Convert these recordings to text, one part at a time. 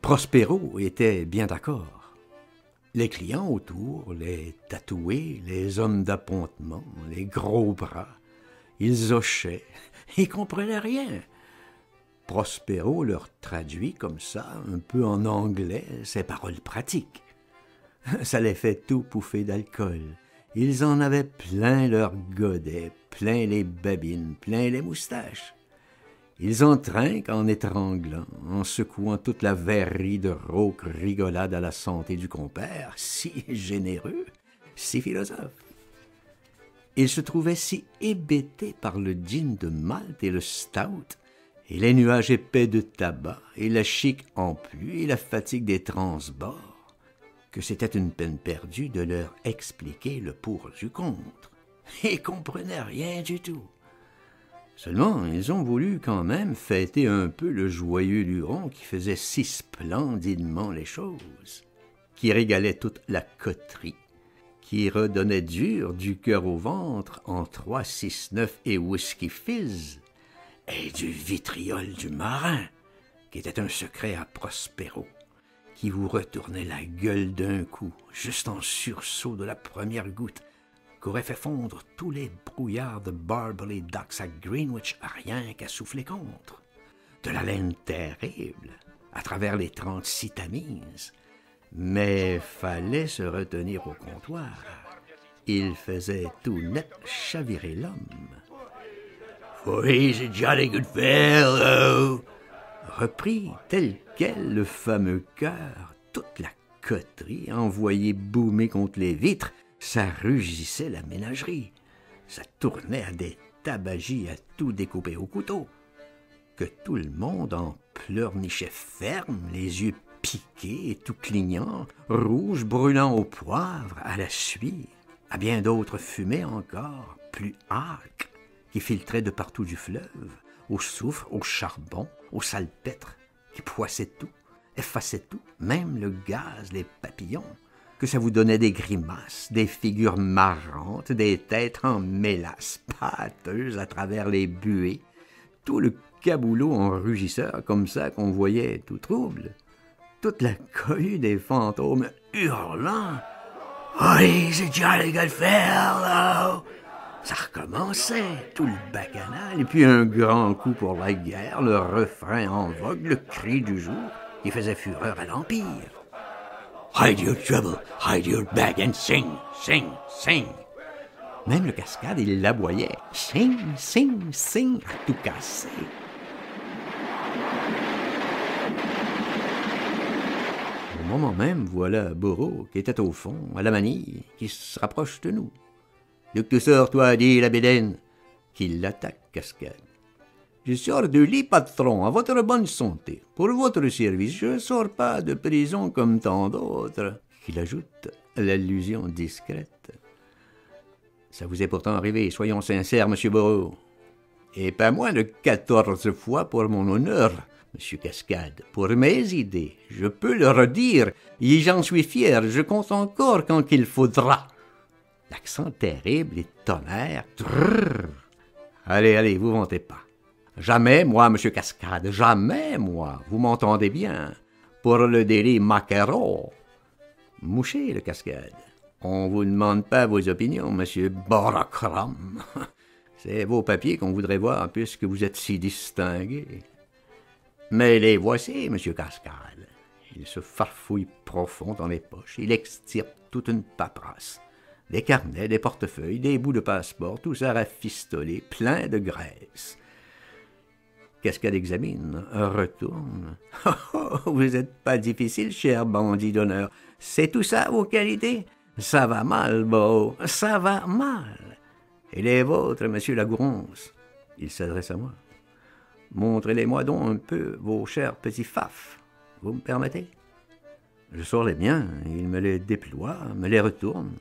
Prospero était bien d'accord. Les clients autour, les tatoués, les hommes d'appontement, les gros bras, ils hochaient, ils comprenaient rien. Prospero leur traduit comme ça, un peu en anglais, ses paroles pratiques. Ça les fait tout pouffer d'alcool. Ils en avaient plein leurs godets, plein les babines, plein les moustaches. Ils en trinquent en étranglant, en secouant toute la verrerie de rauque rigolade à la santé du compère, si généreux, si philosophe. Ils se trouvaient si hébétés par le gin de Malte et le stout, et les nuages épais de tabac, et la chic en pluie, et la fatigue des transbords, que c'était une peine perdue de leur expliquer le pour du contre. Ils comprenaient rien du tout. Seulement, ils ont voulu quand même fêter un peu le joyeux luron qui faisait si splendidement les choses, qui régalait toute la coterie, qui redonnait dur du cœur au ventre en 3, 6, 9 et whisky fizz, et du vitriol du marin, qui était un secret à Prospero, qui vous retournait la gueule d'un coup, juste en sursaut de la première goutte, qu'aurait fait fondre tous les brouillards de Barbary Docks à Greenwich à rien qu'à souffler contre. De la laine terrible, à travers les 36 Tamises. Mais fallait se retenir au comptoir. Il faisait tout net chavirer l'homme. « For he's a jolly good fellow !» reprit tel quel le fameux cœur, toute la coterie envoyée boumer contre les vitres. Ça rugissait la ménagerie. Ça tournait à des tabagies à tout découper au couteau. Que tout le monde en pleurnichait ferme, les yeux piqués et tout clignants, rouges brûlant au poivre, à la suie, à bien d'autres fumées encore, plus âcres, qui filtraient de partout du fleuve, au soufre, au charbon, au salpêtre, qui poissaient tout, effaçaient tout, même le gaz, les papillons, que ça vous donnait des grimaces, des figures marrantes, des têtes en mélasse, pâteuses à travers les buées, tout le caboulot en rugisseur comme ça qu'on voyait tout trouble, toute la cohue des fantômes hurlant « Oh, he's a jolly good fellow !» Ça recommençait, tout le bacchanal, et puis un grand coup pour la guerre, le refrain en vogue, le cri du jour qui faisait fureur à l'Empire. Hide your trouble, hide your bag and sing, sing, sing. Même le cascade, il l'aboyait. Sing, sing, sing, à tout casser. Au moment même, voilà Bourreau, qui était au fond, à la manille, qui se rapproche de nous. « D'où que tu sors, toi, dit la bédaine, qui l'attaque, cascade. Je sors du lit, patron, à votre bonne santé. Pour votre service, je ne sors pas de prison comme tant d'autres. » Il ajoute l'allusion discrète. « Ça vous est pourtant arrivé, soyons sincères, monsieur Bourreau. Et pas moins de 14 fois pour mon honneur, monsieur Cascade, pour mes idées. Je peux le redire, et j'en suis fier, je compte encore quand il faudra. » L'accent terrible et tonnerre. Trrr. Allez, allez, vous vantez pas. Jamais moi, monsieur Cascade, jamais moi, vous m'entendez bien, pour le délit Maquereau. Mouchez le Cascade. On vous demande pas vos opinions, monsieur Borocrum. C'est vos papiers qu'on voudrait voir puisque vous êtes si distingué. Mais les voici, monsieur Cascade. Il se farfouille profond dans les poches, il extirpe toute une paperasse. Des carnets, des portefeuilles, des bouts de passeport, tout ça rafistolé, plein de graisse. Cascade examine, retourne. Oh, oh, vous n'êtes pas difficile, cher bandit d'honneur. C'est tout ça, vos qualités? Ça va mal, beau, ça va mal. Et les vôtres, monsieur Lagouronce? Il s'adresse à moi. Montrez-les-moi donc un peu, vos chers petits fafs. Vous me permettez? Je sors les miens, il me les déploie, me les retourne.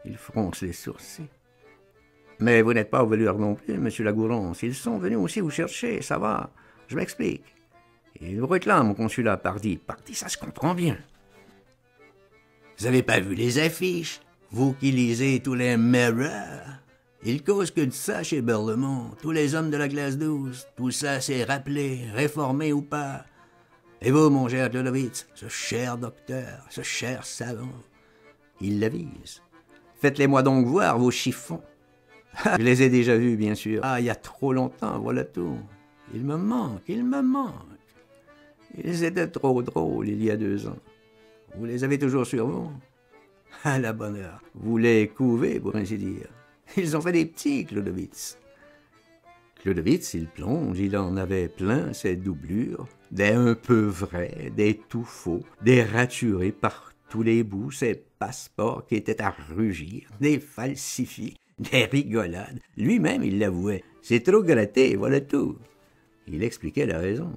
Il fronce les sourcils. Mais vous n'êtes pas au velours non plus, monsieur Lagouronce. Ils sont venus aussi vous chercher, ça va. Je m'explique. Ils vous réclament au consulat, pardi. Pardi, ça se comprend bien. Vous avez pas vu les affiches? Vous qui lisez tous les Mirror? Ils causent que de ça chez Berlemont. Tous les hommes de la classe 12. Tout ça, c'est rappelé, réformé ou pas. Et vous, mon cher Clodovitz, ce cher docteur, ce cher savant, il l'avise. Faites-les-moi donc voir, vos chiffons. Je les ai déjà vus, bien sûr. Ah, il y a trop longtemps, voilà tout. Il me manque, il me manque. Ils étaient trop drôles il y a 2 ans. Vous les avez toujours sur vous? À la bonne heure. Vous les couvez, pour ainsi dire. Ils ont fait des petits, Clodovitz. Clodovitz, il plonge, il en avait plein ses doublures, des un peu vrais, des tout faux, des raturés par tous les bouts, ses passeports qui étaient à rugir, des falsifiés, des rigolades. Lui-même, il l'avouait. C'est trop gratté, voilà tout. Il expliquait la raison.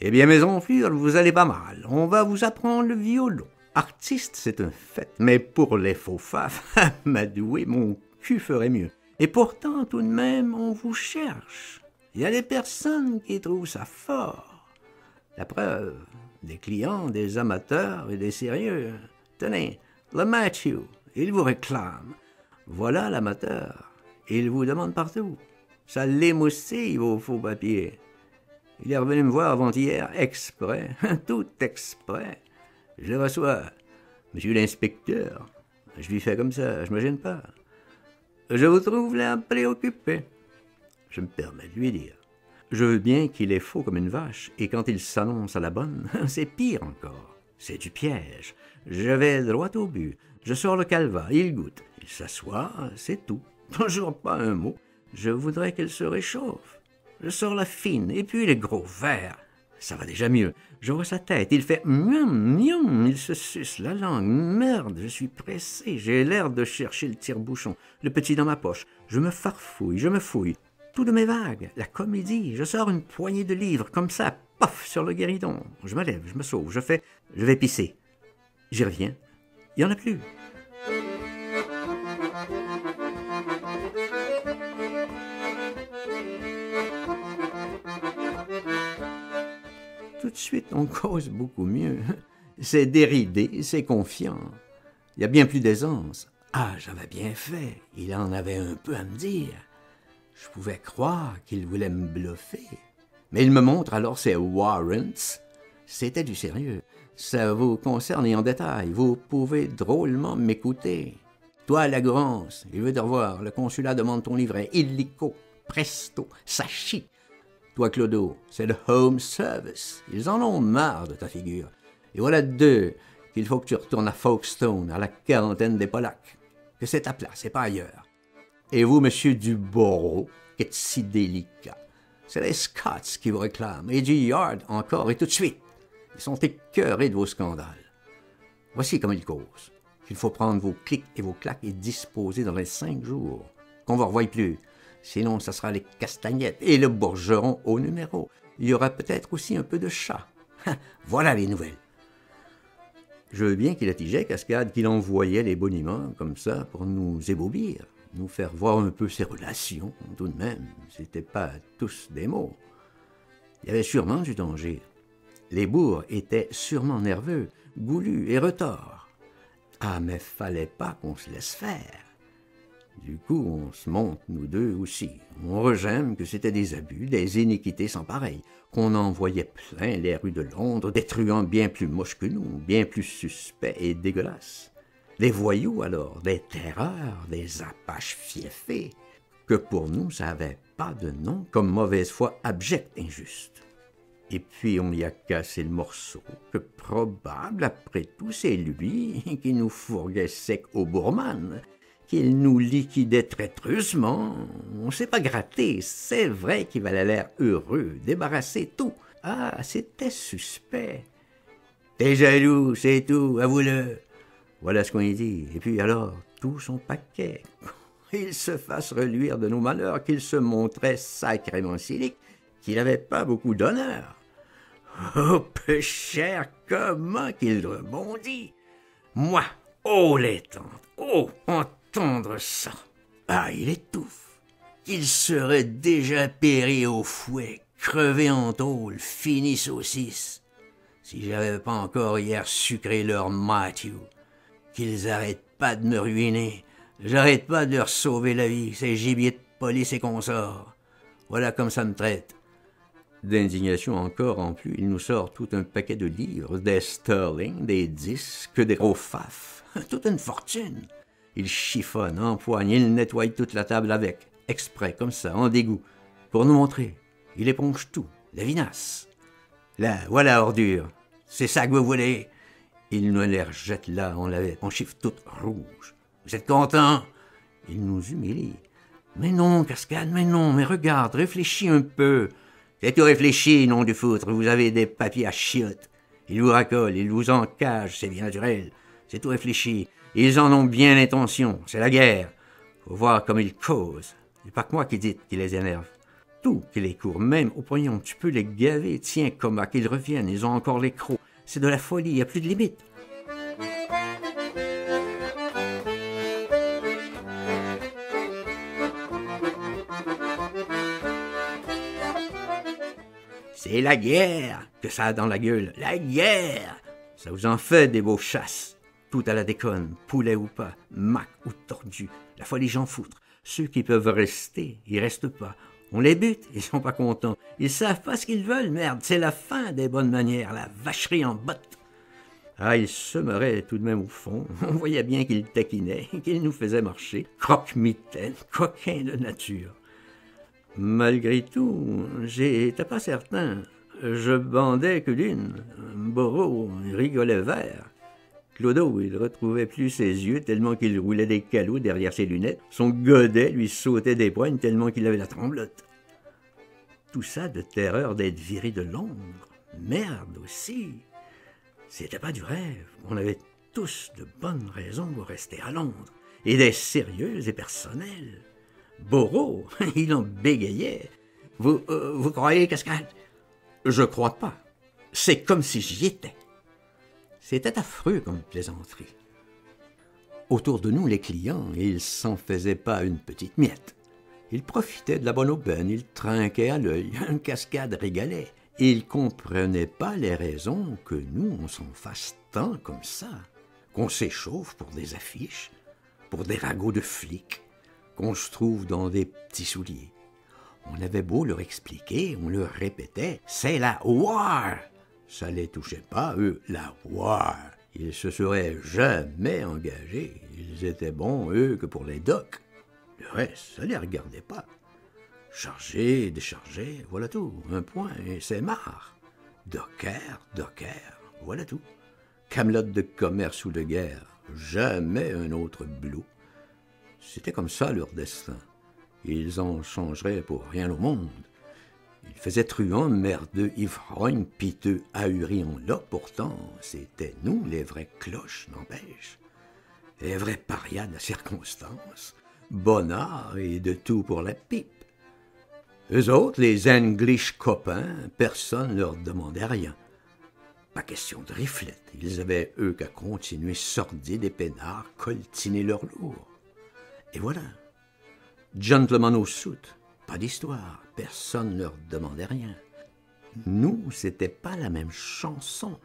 Eh bien, mes enflures, vous allez pas mal. On va vous apprendre le violon. Artiste, c'est un fait, mais pour les faux faf, m'adouer, mon cul ferait mieux. Et pourtant, tout de même, on vous cherche. Il y a des personnes qui trouvent ça fort. La preuve, des clients, des amateurs et des sérieux. Tenez, le Matthew, il vous réclame. Voilà l'amateur. Il vous demande partout. Ça l'émoustille, vos faux papiers. Il est revenu me voir avant-hier, exprès, tout exprès. Je le reçois. Monsieur l'inspecteur, je lui fais comme ça, je me gêne pas. Je vous trouve là préoccupé. Je me permets de lui dire. Je veux bien qu'il est faux comme une vache, et quand il s'annonce à la bonne, c'est pire encore. C'est du piège. Je vais droit au but. Je sors le calva, il goûte. Il s'assoit, c'est tout. Toujours pas un mot. Je voudrais qu'elle se réchauffe. Je sors la fine, et puis les gros verres. Ça va déjà mieux. Je vois sa tête, il fait miam, miam, il se suce la langue. Merde, je suis pressé, j'ai l'air de chercher le tire-bouchon, le petit dans ma poche. Je me farfouille, je me fouille. Tout de mes vagues, la comédie. Je sors une poignée de livres, comme ça, paf, sur le guéridon. Je me lève, je me sauve, je vais pisser. J'y reviens. Il n'y en a plus. Tout de suite, on cause beaucoup mieux. C'est déridé, c'est confiant. Il y a bien plus d'aisance. Ah, j'avais bien fait. Il en avait un peu à me dire. Je pouvais croire qu'il voulait me bluffer. Mais il me montre alors ses warrants. C'était du sérieux. Ça vous concerne et en détail. Vous pouvez drôlement m'écouter. Toi, Lagorance, il veut te revoir. Le consulat demande ton livret. Illico, presto, ça chie. Toi, Clodo, c'est le Home Service. Ils en ont marre de ta figure. Et voilà 2 qu'il faut que tu retournes à Folkestone, à la quarantaine des Polacs. Que c'est ta place, c'est pas ailleurs. Et vous, monsieur Dubourreau, qui êtes si délicat, c'est les Scots qui vous réclament, et du Yard encore, et tout de suite. Ils sont écœurés de vos scandales. Voici comment ils causent. Qu'il faut prendre vos clics et vos claques et disposer dans les 5 jours. Qu'on ne vous revoie plus. Sinon, ça sera les castagnettes et le bourgeron au numéro. Il y aura peut-être aussi un peu de chat. Voilà les nouvelles. Je veux bien qu'il attigeait Cascade, qu'il envoyait les boniments comme ça pour nous ébaubir, nous faire voir un peu ses relations, tout de même. C'était pas tous des mots. Il y avait sûrement du danger. Les bourgs étaient sûrement nerveux, goulus et retors. Ah, mais fallait pas qu'on se laisse faire. Du coup, on se monte, nous 2 aussi. On regemme que c'était des abus, des iniquités sans pareil, qu'on envoyait plein les rues de Londres, des truands bien plus moches que nous, bien plus suspects et dégueulasses. Des voyous alors, des terreurs, des apaches fieffés, que pour nous, ça n'avait pas de nom, comme mauvaise foi abjecte, injuste. Et puis on y a cassé le morceau, que probable, après tout, c'est lui qui nous fourguait sec au Bourman, qu'il nous liquidait traîtreusement. On s'est pas gratté, c'est vrai qu'il avait l'air heureux, débarrassé, tout. Ah, c'était suspect. T'es jaloux, c'est tout, avoue-le. Voilà ce qu'on y dit. Et puis alors, tout son paquet. Il se fasse reluire de nos malheurs, qu'il se montrait sacrément cynique, qu'il n'avait pas beaucoup d'honneur. Oh, peu cher, comment qu'il rebondit. Moi, oh les tantes, oh, entendre ça. Ah, il étouffe. Qu'il serait déjà péri au fouet, crevé en tôle, fini saucisse. Si j'avais pas encore hier sucré leur Matthew. Qu'ils arrêtent pas de me ruiner. J'arrête pas de leur sauver la vie, ces gibiers de police et consorts. Voilà comme ça me traite. D'indignation encore en plus, il nous sort tout un paquet de livres, des sterling, des disques, des gros faf, toute une fortune. Il chiffonne, empoigne, il nettoie toute la table avec, exprès, comme ça, en dégoût, pour nous montrer. Il éponge tout, la vinasse. Là, voilà ordure, c'est ça que vous voulez. Il nous les rejette là, on chiffre toute rouge. Vous êtes contents? Il nous humilie. Mais non, Cascade, mais non, mais regarde, réfléchis un peu. C'est tout réfléchi, nom du foutre, vous avez des papiers à chiottes. Ils vous racolent, ils vous encagent, c'est bien naturel. C'est tout réfléchi. Ils en ont bien l'intention, c'est la guerre. Faut voir comme ils causent. C'est pas que moi qui dis qu'ils les énerve. Tout qui les court, même au poignon, tu peux les gaver, tiens, comme à qu'ils reviennent, ils ont encore les crocs. C'est de la folie, il n'y a plus de limite. C'est la guerre que ça a dans la gueule. La guerre! Ça vous en fait des beaux chasses. Tout à la déconne, poulet ou pas, mac ou tordu. La folie j'en foutre. Ceux qui peuvent rester, ils restent pas. On les bute, ils sont pas contents. Ils savent pas ce qu'ils veulent, merde. C'est la fin des bonnes manières, la vacherie en botte. Ah, il se marrait tout de même au fond. On voyait bien qu'il taquinait, qu'il nous faisait marcher. Croque-mitaine, coquin de nature. Malgré tout, j'étais pas certain. Je bandais que d'une. Boreau rigolait vert. Clodo, il retrouvait plus ses yeux tellement qu'il roulait des calots derrière ses lunettes. Son godet lui sautait des poignes tellement qu'il avait la tremblote. Tout ça de terreur d'être viré de Londres. Merde aussi. C'était pas du rêve. On avait tous de bonnes raisons pour rester à Londres. Et des sérieuses et personnelles. Boreau, il en bégayait. Vous croyez, Cascade? Je crois pas. C'est comme si j'y étais. C'était affreux comme plaisanterie. Autour de nous, les clients, ils s'en faisaient pas une petite miette. Ils profitaient de la bonne aubaine, ils trinquaient à l'œil, un Cascade régalait. Ils comprenaient pas les raisons que nous, on s'en fasse tant comme ça, qu'on s'échauffe pour des affiches, pour des ragots de flics, qu'on se trouve dans des petits souliers. On avait beau leur expliquer, on leur répétait « c'est la war ». Ça les touchait pas, eux, la war. Ils se seraient jamais engagés. Ils étaient bons, eux, que pour les docks. Le reste, ça les regardait pas. Charger, décharger, voilà tout. Un point, et c'est marre. Docker, voilà tout. Camelote de commerce ou de guerre. Jamais un autre blou. C'était comme ça leur destin. Ils en changeraient pour rien au monde. Ils faisaient truands, merdeux, ivrognes, piteux, ahurions. Là, pourtant, c'était nous, les vraies cloches, n'empêche. Les vrais parias de la circonstance. Bonnard et de tout pour la pipe. Eux autres, les English copains, personne leur demandait rien. Pas question de riflette. Ils avaient, eux, qu'à continuer sordides et peinards, coltiner leur lourd. Et voilà. Gentlemen au soute. Pas d'histoire, personne ne leur demandait rien. Nous, c'était pas la même chanson.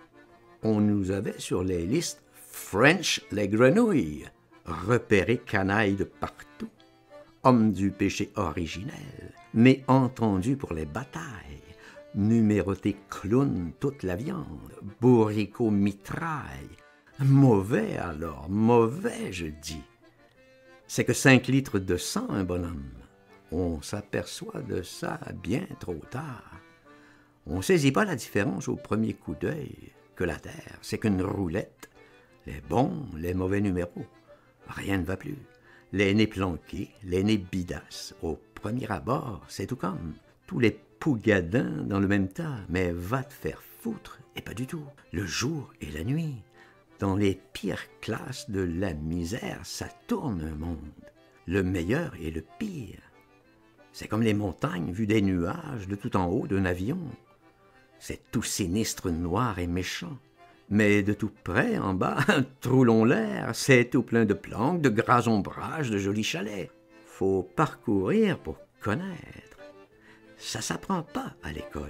On nous avait sur les listes French les grenouilles, repérés canailles de partout, hommes du péché originel, mais entendus pour les batailles, numérotés clown toute la viande, bourricots mitraille. Mauvais alors, mauvais, je dis. C'est que 5 litres de sang, un bonhomme. On s'aperçoit de ça bien trop tard. On saisit pas la différence au premier coup d'œil, que la terre, c'est qu'une roulette. Les bons, les mauvais numéros. Rien ne va plus. Les nez planqués, les nez bidasses. Au premier abord, c'est tout comme. Tous les pougadins dans le même tas, mais va te faire foutre, et pas du tout. Le jour et la nuit. Dans les pires classes de la misère, ça tourne un monde. Le meilleur et le pire. C'est comme les montagnes vues des nuages de tout en haut d'un avion. C'est tout sinistre, noir et méchant. Mais de tout près, en bas, troulons l'air, c'est tout plein de planques, de gras ombrages, de jolis chalets. Faut parcourir pour connaître. Ça s'apprend pas à l'école.